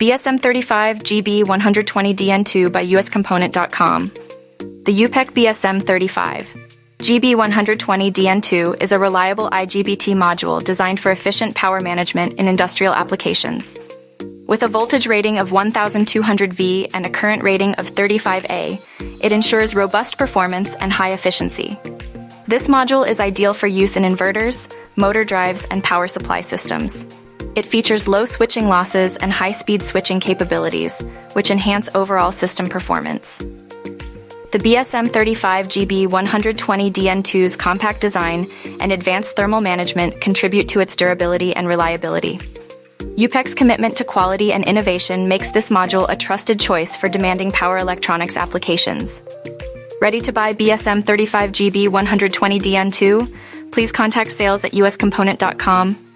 BSM35GB120DN2 by USComponent.com. The Eupec BSM35GB120DN2 is a reliable IGBT module designed for efficient power management in industrial applications. With a voltage rating of 1200 V and a current rating of 35A, it ensures robust performance and high efficiency. This module is ideal for use in inverters, motor drives, and power supply systems. It features low switching losses and high-speed switching capabilities, which enhance overall system performance. The BSM35GB120DN2's compact design and advanced thermal management contribute to its durability and reliability. Eupec's commitment to quality and innovation makes this module a trusted choice for demanding power electronics applications. Ready to buy BSM35GB120DN2? Please contact sales at USComponent.com.